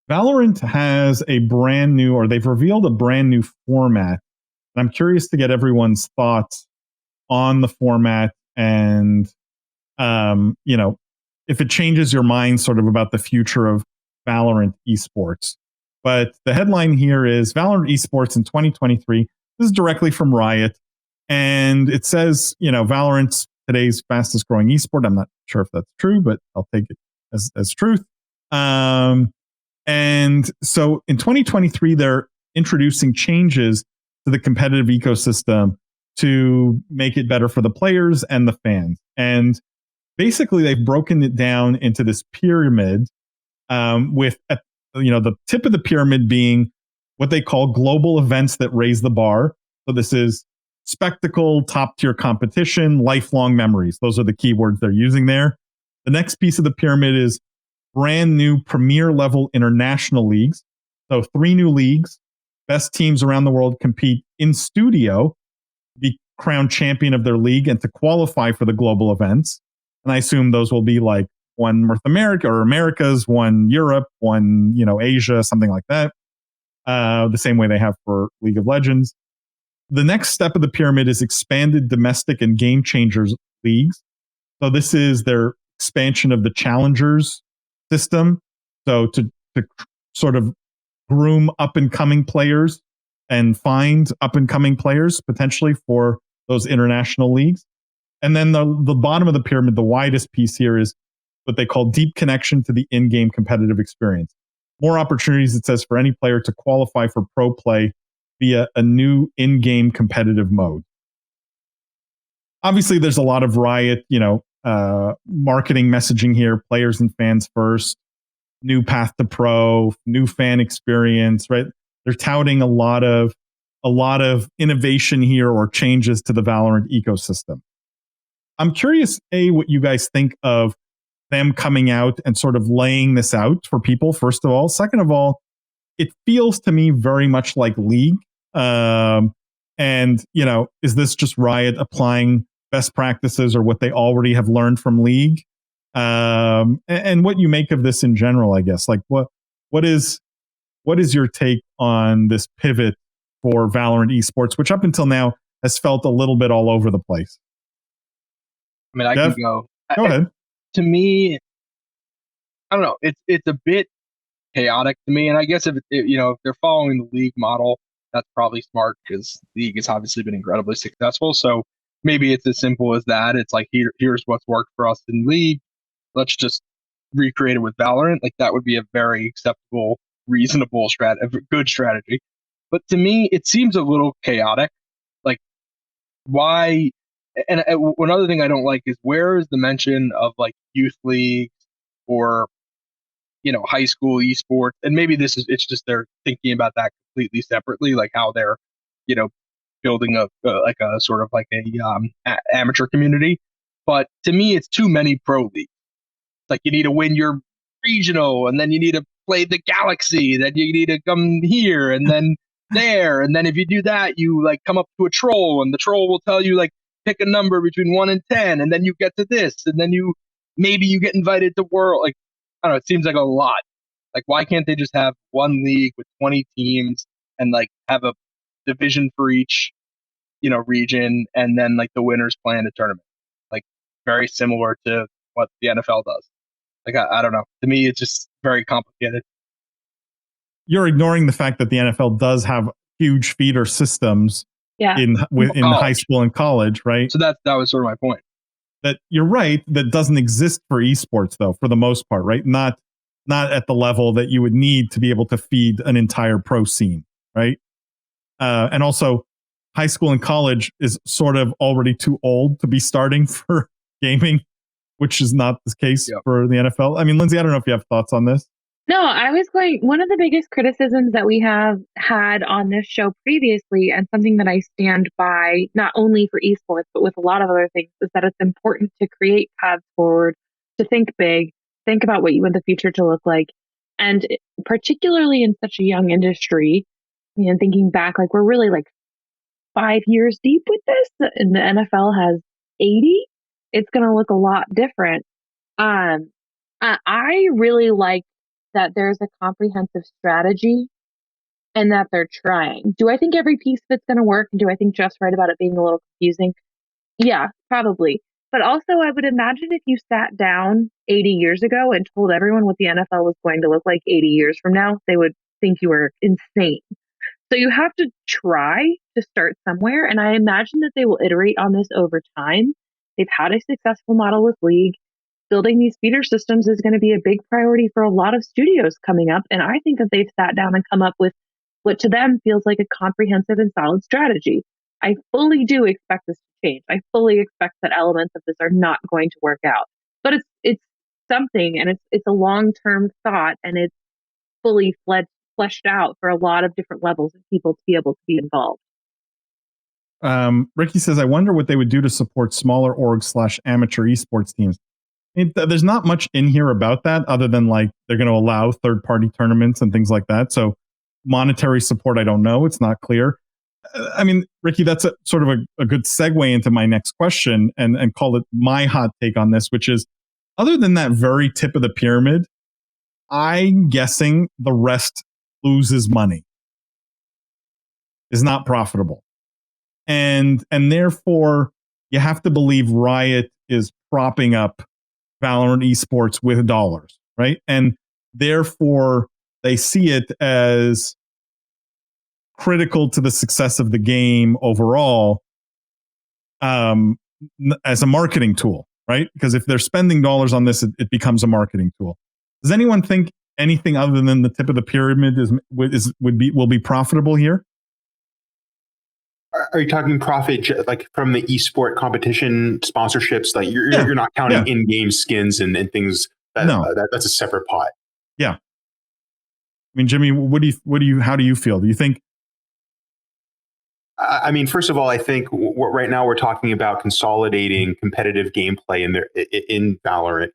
Valorant has a brand new, or they've revealed a brand new format. And I'm curious to get everyone's thoughts on the format and, if it changes your mind sort of about the future of Valorant Esports. But the headline here is Valorant Esports in 2023. This is directly from Riot. And it says, Valorant's today's fastest growing esport. I'm not sure if that's true, but I'll take it as truth. And so in 2023, they're introducing changes to the competitive ecosystem to make it better for the players and the fans. And basically, they've broken it down into this pyramid with, the tip of the pyramid being what they call global events that raise the bar. So this is spectacle, top tier competition, lifelong memories. Those are the keywords they're using there. The next piece of the pyramid is brand new premier level international leagues. So 3 new leagues, best teams around the world compete in studio, be crowned champion of their league and to qualify for the global events. And I assume those will be like one North America or Americas, one Europe, one, Asia, something like that. The same way they have for League of Legends. The next step of the pyramid is expanded domestic and game changers leagues. So this is their expansion of the challengers system. So to sort of groom up and coming players and find up and coming players potentially for those international leagues. And then the bottom of the pyramid, the widest piece here, is what they call deep connection to the in-game competitive experience. More opportunities, it says, for any player to qualify for pro play via a new in-game competitive mode. Obviously, there's a lot of Riot, marketing messaging here, players and fans first, new path to pro, new fan experience, right? They're touting a lot of innovation here or changes to the Valorant ecosystem. I'm curious, what you guys think of them coming out and sort of laying this out for people, first of all. Second of all, it feels to me very much like League. Is this just Riot applying best practices or what they already have learned from League? And what you make of this in general, I guess. Like what is your take on this pivot for Valorant Esports, which up until now has felt a little bit all over the place? I mean, I Jeff, can go. Go ahead. To me, I don't know. It's a bit chaotic to me, and I guess if they're following the League model, that's probably smart because League has obviously been incredibly successful. So maybe it's as simple as that. It's like here's what's worked for us in League. Let's just recreate it with Valorant. Like that would be a very acceptable, reasonable good strategy. But to me, it seems a little chaotic. Like why? And one other thing I don't like is where is the mention of like youth leagues or high school esports? And maybe it's just they're thinking about that completely separately, like how they're building a sort of like a amateur community. But to me, it's too many pro leagues. Like you need to win your regional, and then you need to play the Galaxy. Then you need to come here, and then there, and then if you do that, you like come up to a troll, and the troll will tell you like pick a number between 1 and 10, and then you get to this, and then maybe you get invited to World. Like I don't know, it seems like a lot. Like why can't they just have one league with 20 teams and like have a division for each region, and then like the winners play in a tournament, like very similar to what the NFL does. Like I don't know. To me, it's just very complicated. You're ignoring the fact that the NFL does have huge feeder systems in high school and college, right? So that was sort of my point. That you're right, that doesn't exist for esports though, for the most part, right? Not at the level that you would need to be able to feed an entire pro scene, right? And also, high school and college is sort of already too old to be starting for gaming, which is not the case for the NFL. I mean, Lindsay, I don't know if you have thoughts on this. No, I was one of the biggest criticisms that we have had on this show previously, and something that I stand by, not only for esports, but with a lot of other things, is that it's important to create paths forward, to think big, think about what you want the future to look like. And particularly in such a young industry, thinking back, like we're really like 5 years deep with this, and the NFL has 80, it's going to look a lot different. I really like that there's a comprehensive strategy and that they're trying. Do I think every piece of it's going to work? Do I think Jeff's right about it being a little confusing? Yeah, probably. But also, I would imagine if you sat down 80 years ago and told everyone what the NFL was going to look like 80 years from now, they would think you were insane. So you have to try to start somewhere. And I imagine that they will iterate on this over time. They've had a successful model with League. Building these feeder systems is going to be a big priority for a lot of studios coming up. And I think that they've sat down and come up with what to them feels like a comprehensive and solid strategy. I fully do expect this to change. I fully expect that elements of this are not going to work out. But it's something, and it's a long-term thought, and it's fully fleshed out for a lot of different levels of people to be able to be involved. Ricky says, I wonder what they would do to support smaller org/amateur esports teams. There's not much in here about that other than like they're going to allow third-party tournaments and things like that. So monetary support, I don't know. It's not clear. I mean, Ricky, that's sort of a good segue into my next question and call it my hot take on this, which is, other than that very tip of the pyramid, I'm guessing the rest loses money, is not profitable. And therefore, you have to believe Riot is propping up Valorant Esports with dollars, right? And therefore, they see it as critical to the success of the game overall, as a marketing tool, right? Because if they're spending dollars on this, it becomes a marketing tool. Does anyone think anything other than the tip of the pyramid will be profitable here? Are you talking profit like from the esport competition sponsorships? Like you're not counting in-game skins and things. That's a separate pot. Yeah. I mean, Jimmy, how do you feel? Do you think? I mean, first of all, I think right now we're talking about consolidating competitive gameplay in Valorant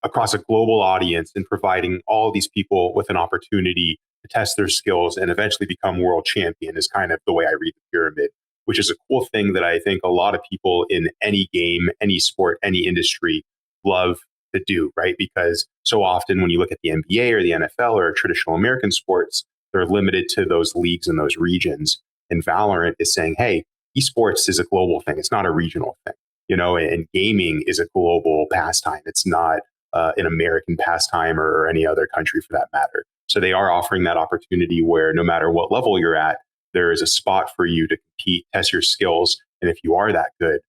across a global audience and providing all of these people with an opportunity to test their skills and eventually become world champion is kind of the way I read the pyramid, which is a cool thing that I think a lot of people in any game, any sport, any industry love to do, right? Because so often when you look at the NBA or the NFL or traditional American sports, they're limited to those leagues and those regions. And Valorant is saying, hey, esports is a global thing. It's not a regional thing, and gaming is a global pastime. It's not an American pastime or any other country for that matter. So they are offering that opportunity where no matter what level you're at, there is a spot for you to compete, test your skills. And if you are that good,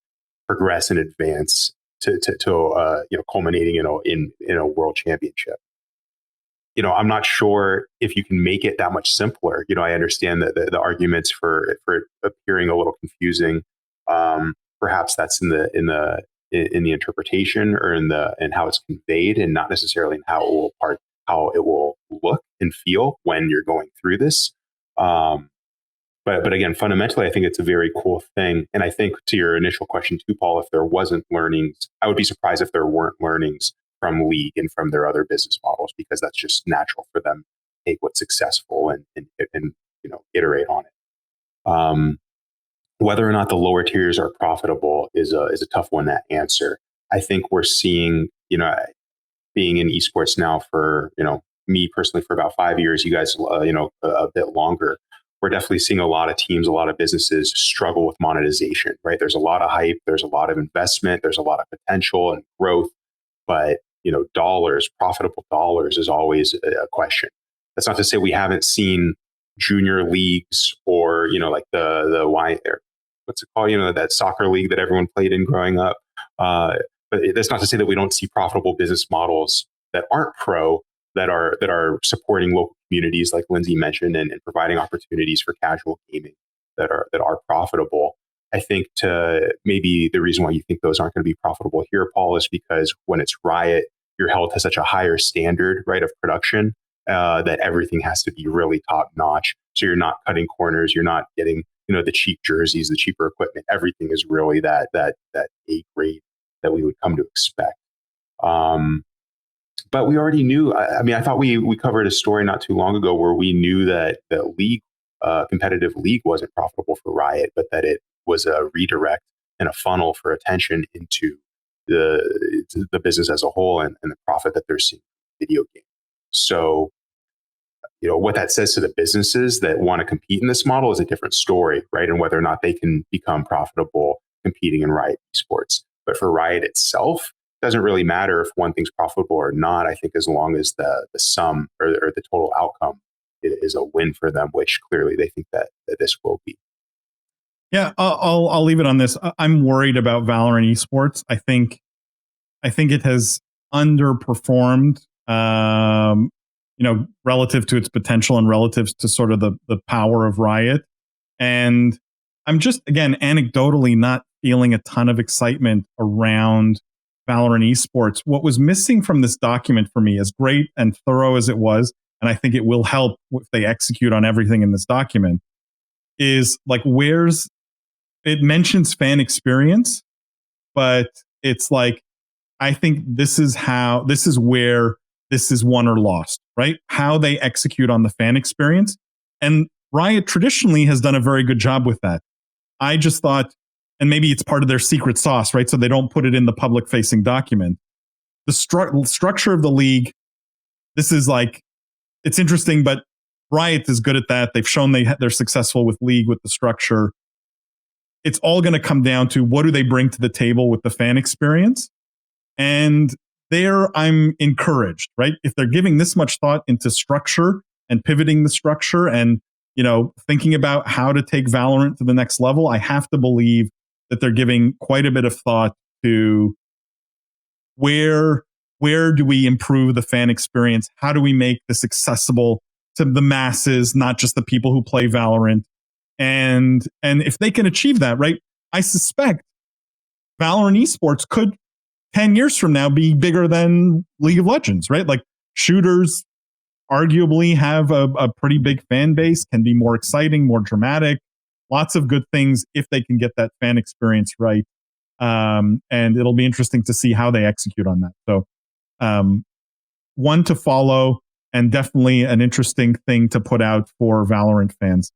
progress and advance to culminating in a world championship. I'm not sure if you can make it that much simpler. I understand that the arguments for appearing a little confusing. Perhaps that's in the interpretation or in how it's conveyed, and not necessarily in how it will look and feel when you're going through this. But again, fundamentally, I think it's a very cool thing. And I think to your initial question too, Paul, if there wasn't learnings, I would be surprised if there weren't learnings from League and from their other business models, because that's just natural for them to take what's successful and iterate on it. Whether or not the lower tiers are profitable is a tough one to answer. I think we're seeing, being in esports now for, me personally for about 5 years, you guys, a bit longer. We're definitely seeing a lot of teams, a lot of businesses struggle with monetization, right? There's a lot of hype, there's a lot of investment, there's a lot of potential and growth, but profitable dollars is always a question. That's not to say we haven't seen junior leagues or, like what's it called? That soccer league that everyone played in growing up. But that's not to say that we don't see profitable business models that aren't pro, that are supporting local communities, like Lindsay mentioned, and providing opportunities for casual gaming that are profitable. I think maybe the reason why you think those aren't going to be profitable here, Paul, is because when it's Riot, you're held to such a higher standard, right, of production, that everything has to be really top notch. So you're not cutting corners, you're not getting, the cheap jerseys, the cheaper equipment. Everything is really that A grade that we would come to expect. But we already knew. I thought we covered a story not too long ago where we knew that the league, competitive league, wasn't profitable for Riot, but that it was a redirect and a funnel for attention into the business as a whole and the profit that they're seeing in the video game. So, what that says to the businesses that want to compete in this model is a different story, right? And whether or not they can become profitable competing in Riot Esports. But for Riot itself, it doesn't really matter if one thing's profitable or not. I think as long as the sum or the total outcome is a win for them, which clearly they think that this will be. Yeah, I'll leave it on this. I'm worried about Valorant Esports. I think it has underperformed, relative to its potential and relative to sort of the power of Riot. And I'm just, again, anecdotally not feeling a ton of excitement around Valorant Esports. What was missing from this document for me, as great and thorough as it was, and I think it will help if they execute on everything in this document, is like, it mentions fan experience, but it's like, I think this is where this is won or lost, right? How they execute on the fan experience. And Riot traditionally has done a very good job with that. I just thought, and maybe it's part of their secret sauce, right? So they don't put it in the public facing document. The structure of the league, this is like, it's interesting, but Riot is good at that. They've shown they're successful with league, with the structure. It's all going to come down to what do they bring to the table with the fan experience. And there I'm encouraged, right? If they're giving this much thought into structure and pivoting the structure and, thinking about how to take Valorant to the next level, I have to believe that they're giving quite a bit of thought to where do we improve the fan experience? How do we make this accessible to the masses, not just the people who play Valorant? And if they can achieve that, right, I suspect Valorant Esports could 10 years from now be bigger than League of Legends, right? Like, shooters arguably have a pretty big fan base, can be more exciting, more dramatic, lots of good things if they can get that fan experience right. And it'll be interesting to see how they execute on that. So one to follow, and definitely an interesting thing to put out for Valorant fans.